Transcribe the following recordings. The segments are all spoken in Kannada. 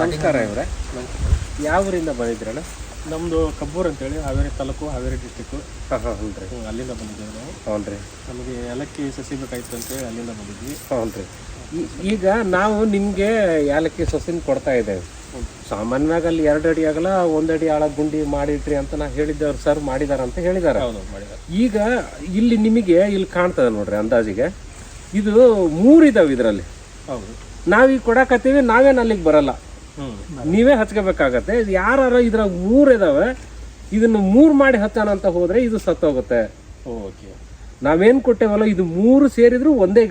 ನಮಸ್ಕಾರ ಇವರೇ, ಯಾವ ಊರಿಂದ ಬಂದಿದ್ರಣ್ಣ? ನಮ್ಮದು ಕಬ್ಬೂರು ಅಂತೇಳಿ ಹಾವೇರಿ ತಾಲೂಕು, ಹಾವೇರಿ ಡಿಸ್ಟಿಕ್ಕು. ಹ್ಞೂ ರೀ. ಅಲ್ಲಿಂದ ಬಂದಿದ್ದೇವೆ ನಾವು. ಹ್ಞೂ ರೀ. ನಮಗೆ ಏಲಕ್ಕಿ ಸಸಿ ಬೇಕಾಯ್ತು ಅಂತೇಳಿ ಅಲ್ಲಿಂದ ಬಂದಿದ್ವಿ. ಹ್ಞೂ ರೀ. ಈಗ ನಾವು ನಿಮಗೆ ಏಲಕ್ಕಿ ಸಸಿನ ಕೊಡ್ತಾ ಇದ್ದೇವೆ. ಸಾಮಾನ್ಯವಾಗಿ ಅಲ್ಲಿ 2 ಅಡಿ ಆಗಲ್ಲ 1 ಅಡಿ ಆಳ ಗುಂಡಿ ಮಾಡಿಟ್ರಿ ಅಂತ ನಾ ಹೇಳಿದ್ದವ್ರು ಸರ್ ಮಾಡಿದಾರ ಅಂತ ಹೇಳಿದಾರೆ. ಹೌದು, ಮಾಡಿದ್ದಾರೆ. ಈಗ ಇಲ್ಲಿ ನಿಮಗೆ ಇಲ್ಲಿ ಕಾಣ್ತದೆ ನೋಡ್ರಿ, ಅಂದಾಜಿಗೆ ಇದು 3 ಇದಾವೆ ಇದರಲ್ಲಿ. ಹೌದು, ನಾವೀಗ ಕೊಡಕತ್ತೀವಿ, ನಾವೇನು ಅಲ್ಲಿಗೆ ಬರಲ್ಲ, ನೀವೇ ಹಚ್ಕೋಬೇಕಾಗತ್ತೆ. ಯಾರು ಇದ್ರಾಗ 3 ಇದಾವೆ, ಇದನ್ನು 3 ಮಾಡಿ ಹಚ್ಚೋಣ ಅಂತ ಹೋದ್ರೆ ಇದು ಸತ್ತೋಗುತ್ತೆ. ಓಕೆ, ನಾವೇನು ಕೊಟ್ಟೇವಲ್ಲ ಇದು 3 ಸೇರಿದ್ರು ಒಂದೇ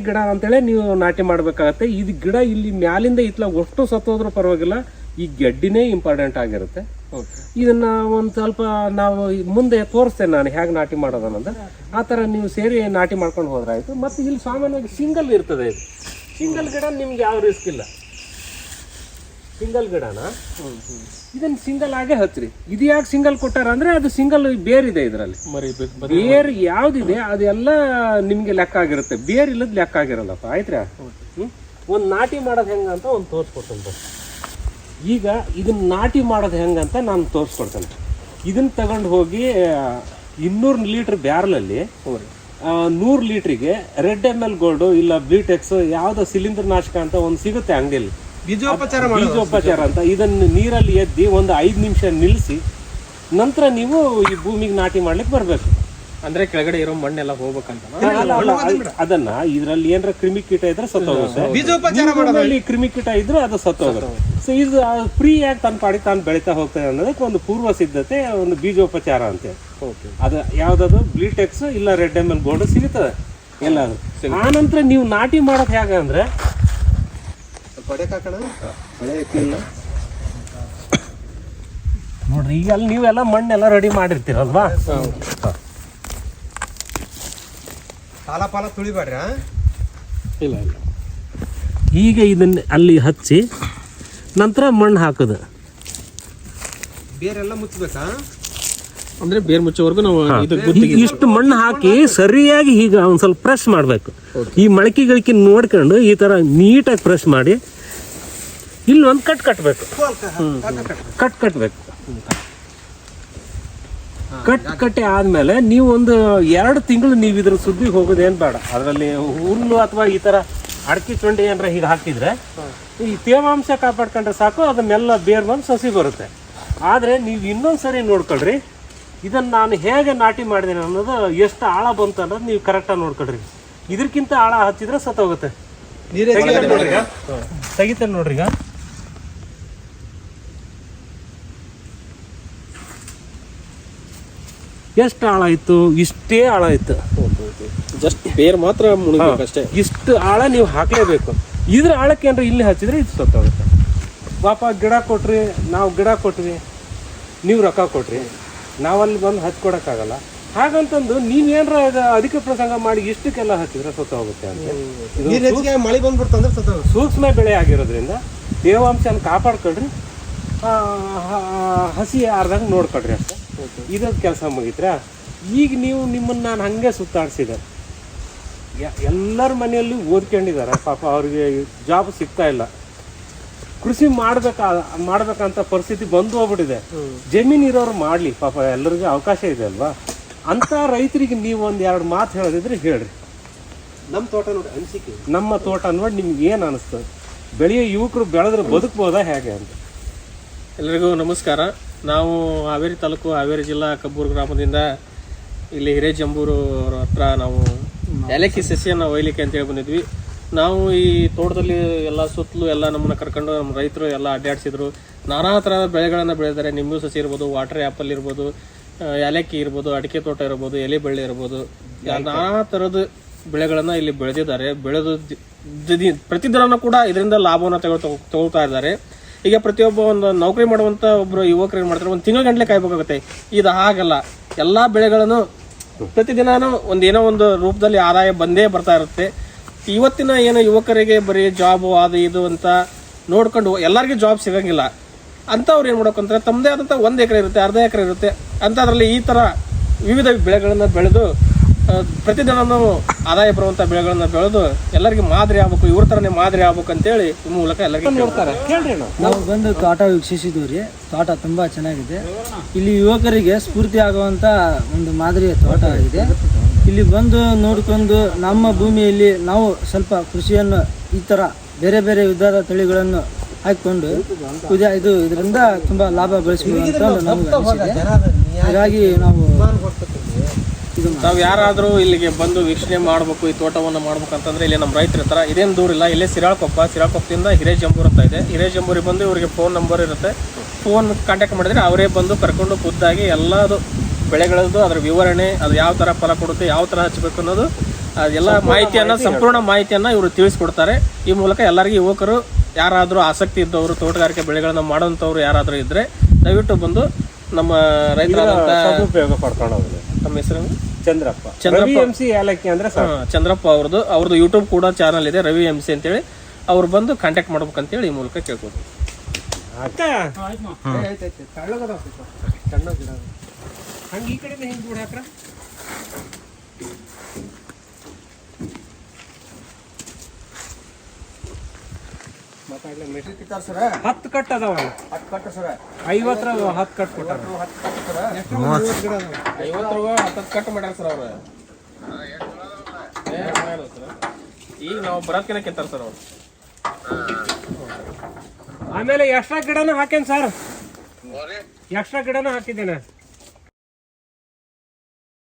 ಗಿಡ ಅಂತೇಳಿ ನೀವು ನಾಟಿ ಮಾಡ್ಬೇಕಾಗತ್ತೆ. ಇದು ಗಿಡ ಇಲ್ಲಿ ಮ್ಯಾಲಿಂದ ಇತ್ಲ ಅಷ್ಟು ಸತ್ತೋದ್ರೂ ಪರವಾಗಿಲ್ಲ, ಈ ಗೆಡ್ಡಿನೇ ಇಂಪಾರ್ಟೆಂಟ್ ಆಗಿರುತ್ತೆ. ಇದನ್ನ ಒಂದು ಸ್ವಲ್ಪ ನಾವು ಮುಂದೆ ತೋರಿಸ್ತೇನೆ ನಾನು ಹೇಗೆ ನಾಟಿ ಮಾಡೋದು ಅನ್ನೋದು. ಆ ಥರ ನೀವು ಸೇರಿ ನಾಟಿ ಮಾಡ್ಕೊಂಡು ಹೋದ್ರಾಯ್ತು. ಮತ್ತು ಇಲ್ಲಿ ಸಾಮಾನ್ಯವಾಗಿ ಸಿಂಗಲ್ ಇರ್ತದೆ. ಇದು ಸಿಂಗಲ್ ಗಿಡ ನಿಮ್ಗೆ ಯಾವ ರಿಸ್ಕ್ ಇಲ್ಲ. ಸಿಂಗಲ್ ಗಿಡನ ಇದನ್ನ ಸಿಂಗಲ್ ಆಗೇ ಹಚ್ಚ್ರಿ. ಇದು ಯಾಕೆ ಸಿಂಗಲ್ ಕೊಟ್ಟಾರ ಅಂದ್ರೆ ಅದು ಸಿಂಗಲ್ ಬೇರಿದೆ ಇದರಲ್ಲಿ. ಬೇರ್ ಯಾವ್ದಿದೆ ಅದೆಲ್ಲ ನಿಮ್ಗೆ ಲೆಕ್ಕ ಆಗಿರುತ್ತೆ, ಬೇರ್ ಇಲ್ಲದ್ ಲೆಕ್ಕ ಆಗಿರಲ್ಲಪ್ಪ. ಆಯ್ತಾ? ಒಂದು ನಾಟಿ ಮಾಡೋದು ಹೆಂಗಂತ ಒಂದು ತೋರಿಸ್ಕೊಡ್ತೇನೆ. ಈಗ ಇದನ್ನ ನಾಟಿ ಮಾಡೋದು ಹೆಂಗಂತ ನಾನು ತೋರಿಸ್ಕೊಡ್ತೇನೆ. ಇದನ್ನ ತಗೊಂಡು ಹೋಗಿ 200 ಲೀಟರ್ ಬ್ಯಾರಲಲ್ಲಿ 100 ಲೀಟ್ರಿಗೆ Red ML ಗೋಲ್ಡ್ ಇಲ್ಲ ಬ್ಲೀಟೆಕ್ಸ್ ಯಾವ್ದೋ ಶಿಲೀಂಧ್ರ ನಾಶಕ ಅಂತ ಒಂದು ಸಿಗುತ್ತೆ ಅಂಗಡಿಯಲ್ಲಿ, ಬೀಜೋಪಚಾರ ಅಂತ. ಇದನ್ನು ನೀರಲ್ಲಿ ಎದ್ದಿ ಒಂದು 5 ನಿಮಿಷ ನಿಲ್ಲಿಸಿ ನಂತರ ನೀವು ಈ ಭೂಮಿಗೆ ನಾಟಿ ಮಾಡ್ಲಿಕ್ಕೆ ಬರ್ಬೇಕು. ಅಂದ್ರೆ ಕೆಳಗಡೆ ಇರೋ ಮಣ್ಣೆಲ್ಲ ಹೋಗ್ಬೇಕಂತ. ಅದನ್ನ ಇದ್ರಲ್ಲಿ ಏನಾರ ಕ್ರಿಮಿಕೀಟ ಇದ್ರೆ ಸತ್ತೋಗುತ್ತೆ, ಕ್ರಿಮಿಕೀಟ ಇದ್ರೆ ಅದು ಸತ್ತೋಗುತ್ತೆ. ಸೊ ಇದು ಫ್ರೀ ಆಗಿ ತನ್ನ ಪಾಡಿ ತಾನು ಬೆಳೀತಾ ಹೋಗ್ತದೆ ಅನ್ನೋದಕ್ಕೆ ಒಂದು ಪೂರ್ವ ಸಿದ್ಧತೆ, ಒಂದು ಬೀಜೋಪಚಾರ ಅಂತೇಳಿ. ಅದು ಯಾವ್ದಾದ್ರು ಬ್ಲೀಟೆಕ್ಸ್ ಇಲ್ಲ Red ML ಗೋಲ್ಡ್ ಸಿಗುತ್ತದೆ ಎಲ್ಲಾದ್ರೂ. ಆ ನಂತರ ನೀವು ನಾಟಿ ಮಾಡೋದು ಹೇಗೆ ಅಂದ್ರೆ ನೋಡ್ರಿ, ಈಗ ಅಲ್ಲಿ ನೀವೆಲ್ಲ ಮಣ್ಣೆಲ್ಲ ರೆಡಿ ಮಾಡಿರ್ತೀರಲ್ವಾ, ಪಾಲ ತುಳಿಬೇಡ್ರಿ. ಇಲ್ಲ, ಈಗ ಇದನ್ನ ಅಲ್ಲಿ ಹಚ್ಚಿ ನಂತರ ಮಣ್ಣು ಹಾಕೋದು. ಬೇರೆಲ್ಲ ಮುಚ್ಚಬೇಕಾ? ಅಂದ್ರೆ ಬೇರ್ ಮುಚ್ಚೋವರೆಗೂ ನಾವು ಇಷ್ಟು ಮಣ್ಣು ಹಾಕಿ ಸರಿಯಾಗಿ ಈಗ ಒಂದ್ ಸ್ವಲ್ಪ ಪ್ರೆಸ್ ಮಾಡಬೇಕು. ಈ ಮೊಳಕೆ ಗಿಳಕಿ ನೋಡ್ಕೊಂಡು ಈ ತರ ನೀಟಾಗಿ ಪ್ರೆಸ್ ಮಾಡಿ ಇಲ್ಲಿ ಒಂದು ಕಟ್ಬೇಕು. ಕಟ್ಟಿ ಆದ್ಮೇಲೆ ನೀವು ಒಂದು 2 ತಿಂಗಳು ನೀವು ಇದ್ರ ಸುದ್ದಿ ಹೋಗೋದೇನು ಬೇಡ. ಅದರಲ್ಲಿ ಹುಲ್ಲು ಅಥವಾ ಈ ತರ ಅಡಕೆ ಚೊಂಡಿ ಏನಾರ ಹೀಗೆ ಹಾಕಿದ್ರೆ ಈ ತೇವಾಂಶ ಕಾಪಾಡ್ಕೊಂಡ್ರೆ ಸಾಕು, ಅದನ್ನೆಲ್ಲ ಬೇರ್ ಬಂದು ಸಸಿ ಬರುತ್ತೆ. ಆದರೆ ನೀವು ಇನ್ನೊಂದ್ಸರಿ ನೋಡ್ಕೊಳ್ರಿ, ಇದನ್ನು ನಾನು ಹೇಗೆ ನಾಟಿ ಮಾಡಿದ್ದೀನಿ ಅನ್ನೋದು, ಎಷ್ಟು ಆಳ ಬಂತು ಅನ್ನೋದು ನೀವು ಕರೆಕ್ಟಾಗಿ ನೋಡ್ಕೊಳ್ರಿ. ಇದಕ್ಕಿಂತ ಆಳ ಹಚ್ಚಿದ್ರೆ ಸತ್ತೋಗುತ್ತೆ. ತೆಗಿತೇನೆ ನೋಡ್ರಿ. ಈಗ ಎಷ್ಟು ಆಳ ಇತ್ತು? ಇಷ್ಟೇ ಆಳ ಇತ್ತು. ಜಸ್ಟ್ ಬೇರ್ ಮಾತ್ರ ಮುಳುಗಬೇಕಷ್ಟೇ. ಇಷ್ಟು ಆಳ ನೀವು ಹಾಕಲೇಬೇಕು. ಇದ್ರ ಆಳಕ್ಕೆ ಏನಾರ ಇಲ್ಲಿ ಹಚ್ಚಿದ್ರೆ ಇದು ಸತ್ತೋಗುತ್ತೆ. ಪಾಪ ಗಿಡ ಕೊಟ್ರಿ, ನಾವು ಗಿಡ ಕೊಟ್ವಿ, ನೀವು ರೊಕ್ಕ ಕೊಟ್ರಿ, ನಾವಲ್ಲಿ ಬಂದು ಹಚ್ಕೊಡಕ್ಕಾಗಲ್ಲ. ಹಾಗಂತಂದು ನೀವೇನ್ರ ಅಧಿಕ ಪ್ರಸಂಗ ಮಾಡಿ ಇಷ್ಟಕ್ಕೆಲ್ಲ ಹಚ್ಚಿದ್ರೆ ಸತ್ತ ಹೋಗುತ್ತೆ ಅಂತ. ಮಳೆ ಬಂದ್ಬಿಡ್ತಂದ್ರೆ ಸೂಕ್ಷ್ಮ ಬೆಳೆ ಆಗಿರೋದ್ರಿಂದ ತೇವಾಂಶನ ಕಾಪಾಡ್ಕೊಳ್ರಿ, ಹಸಿ ಆರ್ದಂಗೆ ನೋಡ್ಕೊಳ್ರಿ ಅಷ್ಟೇ. ಇದ್ರದ್ದು ಕೆಲಸ ಮುಗಿತ್ರ. ಈಗ ನಿಮ್ಮನ್ನು ನಾನು ಹಂಗೆ ಸುತ್ತಾಡಿಸಿದೆ. ಎಲ್ಲರ ಮನೆಯಲ್ಲಿ ಓದ್ಕೊಂಡಿದ್ದಾರೆ, ಪಾಪ ಅವ್ರಿಗೆ ಜಾಬ್ ಸಿಗ್ತಾ ಇಲ್ಲ. ಕೃಷಿ ಮಾಡ್ಬೇಕಂತ ಪರಿಸ್ಥಿತಿ ಬಂದು ಹೋಗ್ಬಿಟ್ಟಿದೆ. ಜಮೀನು ಇರೋರು ಮಾಡಲಿ, ಪಾಪ ಎಲ್ಲರಿಗೂ ಅವಕಾಶ ಇದೆ ಅಲ್ವಾ. ಅಂತ ರೈತರಿಗೆ ನೀವು 1-2 ಮಾತು ಹೇಳೋದಿದ್ರೆ ಹೇಳ್ರಿ. ನಮ್ಮ ತೋಟ ನೋಡಿ ಅನಿಸಿಕೆ, ನಮ್ಮ ತೋಟ ನೋಡಿ ನಿಮ್ಗೆ ಏನು ಅನಿಸ್ತದೆ? ಬೆಳೆಯೋ ಯುವಕರು ಬೆಳೆದ್ರೆ ಬದುಕ್ಬೋದಾ ಹೇಗೆ ಅಂತ. ಎಲ್ಲರಿಗೂ ನಮಸ್ಕಾರ. ನಾವು ಹಾವೇರಿ ತಾಲೂಕು, ಹಾವೇರಿ ಜಿಲ್ಲಾ, ಕಬ್ಬೂರು ಗ್ರಾಮದಿಂದ ಇಲ್ಲಿ ಹಿರೇಜಂಬೂರು ಅವ್ರ ಹತ್ರ ನಾವು ಏಲಕ್ಕಿ ಸಸಿಯನ್ನು ಒಯ್ಲಿಕ್ಕೆ ಅಂತೇಳಿ ಬಂದಿದ್ವಿ. ನಾವು ಈ ತೋಟದಲ್ಲಿ ಎಲ್ಲ ಸುತ್ತಲೂ ಎಲ್ಲ ನಮ್ಮನ್ನ ಕರ್ಕೊಂಡು ನಮ್ಮ ರೈತರು ಎಲ್ಲ ಅಡ್ಡಾಡಿಸಿದ್ರು. ನಾನಾ ಥರದ ಬೆಳೆಗಳನ್ನು ಬೆಳೆದಿದ್ದಾರೆ. ನಿಂಬು ಸಸಿ ಇರ್ಬೋದು, ವಾಟರ್ ಆ್ಯಪಲ್ ಇರ್ಬೋದು, ಏಲಕ್ಕಿ ಇರ್ಬೋದು, ಅಡಿಕೆ ತೋಟ ಇರ್ಬೋದು, ಎಲೆ ಬಳ್ಳಿ ಇರ್ಬೋದು, ನಾನಾ ಥರದ ಬೆಳೆಗಳನ್ನು ಇಲ್ಲಿ ಬೆಳೆದಿದ್ದಾರೆ. ಬೆಳೆದು ಪ್ರತಿದಿನ ಕೂಡ ಇದರಿಂದ ಲಾಭವನ್ನು ತಗೊಳ್ತಾ ಇದ್ದಾರೆ. ಈಗ ಪ್ರತಿಯೊಬ್ಬ ಒಂದು ನೌಕರಿ ಮಾಡುವಂಥ ಒಬ್ಬರು ಯುವಕರು ಏನು ಮಾಡ್ತಾರೆ, ಒಂದು ತಿಂಗಳ ಗಂಟಲೆ ಕಾಯ್ಬೇಕಾಗುತ್ತೆ. ಇದು ಹಾಗಲ್ಲ. ಎಲ್ಲ ಬೆಳೆಗಳನ್ನು ಪ್ರತಿದಿನನೂ ಏನೋ ಒಂದು ರೂಪದಲ್ಲಿ ಆದಾಯ ಬಂದೇ ಬರ್ತಾ ಇರುತ್ತೆ. ಇವತ್ತಿನ ಏನು ಯುವಕರಿಗೆ ಬರೀ ಜಾಬು ಅದು ಇದು ಅಂತ ನೋಡ್ಕೊಂಡು ಎಲ್ಲರಿಗೂ ಜಾಬ್ ಸಿಗಂಗಿಲ್ಲ. ಅಂಥವ್ರು ಏನು ಮಾಡ್ಬೇಕಂದ್ರೆ ತಮ್ಮದೇ ಆದಂಥ 1 ಎಕರೆ ಇರುತ್ತೆ, ಅರ್ಧ ಎಕರೆ ಇರುತ್ತೆ, ಅಂಥದ್ರಲ್ಲಿ ಈ ಥರ ವಿವಿಧ ಬೆಳೆಗಳನ್ನು ಬೆಳೆದು ಪ್ರತಿದಿನನೂ ಆದಾಯ ಬರುವಂಥ ಬೆಳೆಗಳನ್ನ ಬೆಳೆದು ಎಲ್ಲರಿಗೂ ಮಾದರಿ ಆಗ್ಬೇಕು, ಇವ್ರ ಥರನೇ ಮಾದರಿ ಆಗ್ಬೇಕು ಅಂತೇಳಿ ಈ ಮೂಲಕ ಎಲ್ಲರಿಗೂ ನೋಡ್ತಾರೆ. ಕೇಳ್ರಿ ಅಣ್ಣ. ನಾವು ಬಂದು ತೋಟ ವೀಕ್ಷಿಸಿದ್ವಿ ರೀ. ತೋಟ ತುಂಬ ಚೆನ್ನಾಗಿದೆ. ಇಲ್ಲಿ ಯುವಕರಿಗೆ ಸ್ಫೂರ್ತಿ ಆಗುವಂಥ ಒಂದು ಮಾದರಿಯ ತೋಟ ಆಗಿದೆ. ಇಲ್ಲಿ ಬಂದು ನೋಡ್ಕೊಂಡು ನಮ್ಮ ಭೂಮಿಯಲ್ಲಿ ನಾವು ಸ್ವಲ್ಪ ಕೃಷಿಯನ್ನು ಈ ಥರ ಬೇರೆ ಬೇರೆ ವಿಧದ ತಳಿಗಳನ್ನು ಹಾಕಿಕೊಂಡು ಇದರಿಂದ ತುಂಬ ಲಾಭ ಗಳಿಸಬಹುದು ಅಂತ ನಮ್ಗೆ ಅನಿಸಿದೆ. ಹಾಗಾಗಿ ನಾವು ಯಾರಾದರೂ ಇಲ್ಲಿಗೆ ಬಂದು ವೀಕ್ಷಣೆ ಮಾಡಬೇಕು, ಈ ತೋಟವನ್ನು ಮಾಡ್ಬೇಕು ಅಂತಂದ್ರೆ ಇಲ್ಲಿ ನಮ್ಮ ರೈತರ ಇರ್ತಾರೆ. ಇದೇನು ದೂರ ಇಲ್ಲ, ಇಲ್ಲೇ ಸಿರಾಳಕೊಪ್ಪದಿಂದ ಹಿರೇಜಂಬೂರು ಅಂತ ಇದೆ. ಹಿರೇಜಂಬೂರಿಗೆ ಬಂದು ಇವರಿಗೆ ಫೋನ್ ನಂಬರ್ ಇರುತ್ತೆ. ಫೋನ್ ಕಾಂಟ್ಯಾಕ್ಟ್ ಮಾಡಿದ್ರೆ ಅವರೇ ಬಂದು ಕರ್ಕೊಂಡು ಖುದ್ದಾಗಿ ಎಲ್ಲದು ಬೆಳೆಗಳದ್ದು ಅದರ ವಿವರಣೆ, ಅದು ಯಾವ ಥರ ಫಲ ಕೊಡುತ್ತೆ, ಯಾವ ಥರ ಹಚ್ಚಬೇಕು ಅನ್ನೋದು ಅದೆಲ್ಲ ಮಾಹಿತಿಯನ್ನು, ಸಂಪೂರ್ಣ ಮಾಹಿತಿಯನ್ನು ಇವರು ತಿಳಿಸ್ಕೊಡ್ತಾರೆ. ಈ ಮೂಲಕ ಎಲ್ಲರಿಗೂ ಯುವಕರು ಯಾರಾದರೂ ಆಸಕ್ತಿ ಇದ್ದವರು, ತೋಟಗಾರಿಕೆ ಬೆಳೆಗಳನ್ನು ಮಾಡೋಂಥವ್ರು ಯಾರಾದರೂ ಇದ್ದರೆ ದಯವಿಟ್ಟು ಬಂದು ನಮ್ಮ ರೈತರಾದಂಥ ಉಪಯೋಗ ಪಡ್ಕೊಂಡು ಹೋಗ್ಲಿ. ನಮ್ಮ ಹೆಸರು ಚಂದ್ರಪ್ಪ MC ಏಲಕ್ಕಿ ಅಂದ್ರೆ ಚಂದ್ರಪ್ಪ ಅವ್ರದ್ದು ಯೂಟ್ಯೂಬ್ ಕೂಡ ಚಾನಲ್ ಇದೆ, ರವಿ MC ಅಂತೇಳಿ. ಅವ್ರು ಬಂದು ಕಾಂಟ್ಯಾಕ್ಟ್ ಮಾಡ್ಬೇಕಂತೇಳಿ ಈ ಮೂಲಕ ಕೇಳ್ಬೋದು. ಹಂಗೆ ಈ ಕಡೆ ಹಿಂಗೆ ಬಿಡ ಹಾಕ್ರ. ಸರ 10 ಕಟ್ ಅದಾವ. 10 ಕಟ್ಟ ಸರ 50 10 ಕಟ್ ಕೊಟ್ಟಾರ. 50 ಕಟ್ ಮಾಡ್ಯಾರ ಸರ್ ಅವ್ರು. ಈಗ ನಾವು ಬರೋದ್ಕಿನ ಕೆತ್ತಾರ ಸರ್ ಅವ್ರು. ಆಮೇಲೆ ಎಕ್ಸ್ಟ್ರಾ ಗಿಡನೂ ಹಾಕೇನ್ ಸರ್, ಎಕ್ಸ್ಟ್ರಾ ಗಿಡನೂ ಹಾಕಿದ್ದೇನೆ.